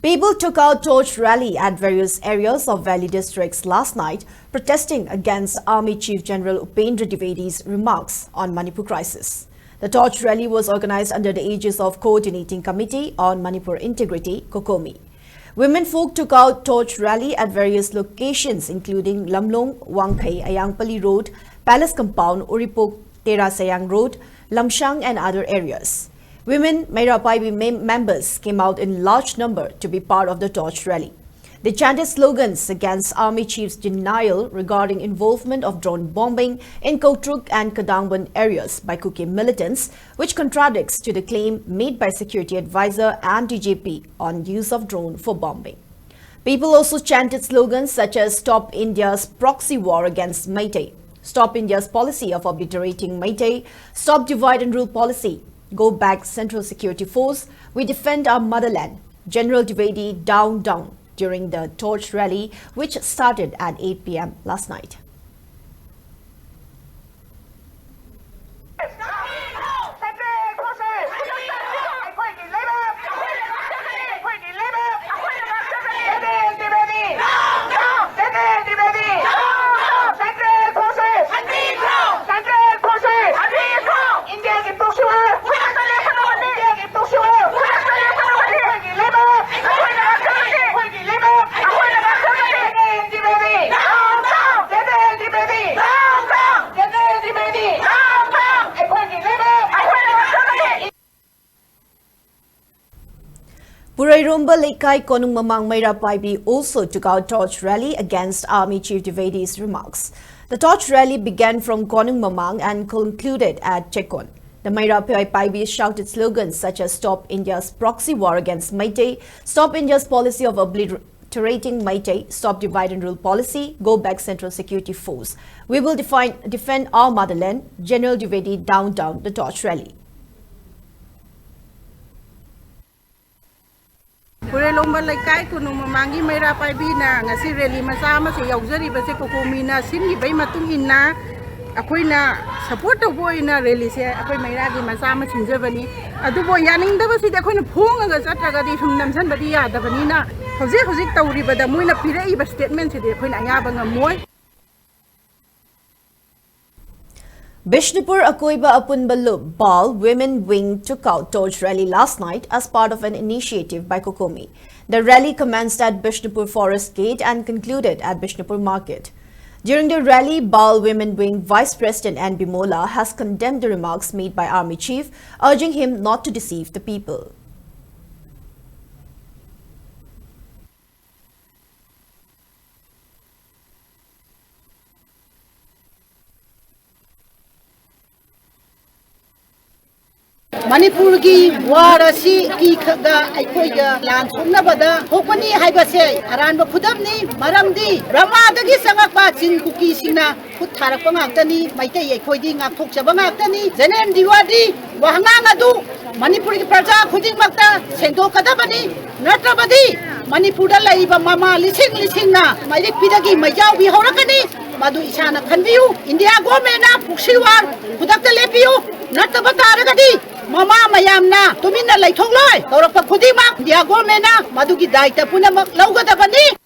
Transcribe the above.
People took out torch rally at various areas of Valley districts last night, protesting against Army Chief General Dwivedi'S remarks on Manipur crisis. The torch rally was organized under the aegis of Coordinating Committee on Manipur Integrity, COCOMI. Women folk took out torch rally at various locations including Lamlong, Wangkai, Ayangpali Road, Palace Compound, Uripok, Terasayang Road, Lamshang and other areas. Women Manipuri members came out in large number to be part of the torch rally. They chanted slogans against Army Chief's denial regarding involvement of drone bombing in Kotruk and Kadangban areas by Kuki militants, which contradicts to the claim made by Security Advisor and DJP on use of drone for bombing. People also chanted slogans such as Stop India's proxy war against Meitei, Stop India's policy of obliterating Meitei, Stop Divide and Rule policy, Go back Central Security Force, we defend our motherland, General Dwivedi down down during the torch rally which started at 8 p.m. last night. Purairumba Lekai Konung Mamang Manipuri also took out torch rally against Army Chief Dwivedi'S remarks. The torch rally began from Konung Mamang and concluded at Chekon. The Manipuri shouted slogans such as Stop India's proxy war against Meitei, Stop India's policy of obliterating Meitei, Stop Divide and Rule policy, Go back Central Security Force. We will defend our motherland, General Dwivedi down the torch rally. Purairumba Lekai Konung Mamang Manipuri na ngasi rally macha ama se yaujari COCOMI na singibai matung inna akoina support tawbo ina rally se akoi mairagi macha ama sinjabani adubo yaningdaba sidi akoina phongaga chatragadi sum namsanbadi yadabani na hojik tawribada moina piraiba statement sidi akoina ayaba ngamoi. Bishnupur Akoiba Apunbalub Bal Women Wing took out torch rally last night as part of an initiative by COCOMI. The rally commenced at Bishnupur Forest Gate and concluded at Bishnupur Market. During the rally, Bal Women Wing Vice President N. Bimola has condemned the remarks made by Army Chief, urging him not to deceive the people. Manipur ki warasi ki khaga aikoiga lan thongnabada hokpani haibase aranba khudamni maramdi ramadagi sangakpa chin kuki singna khut tharakpa ngaktani maitei aikoidi ngakthokchaba ngaktani General Dwivedi wahangang adu Manipur ki praja khudingmakta sendokadabani natrabadi Manipurda laiba mama lising na mairik pidagi mayau bi horakani madu isana khanbiu India government na puksiwar khudakta lepiu natraba taragadi Mama mayamna tumina laithongloi tawrakpa khudingmak India government na madugi daita punamak laugadabani.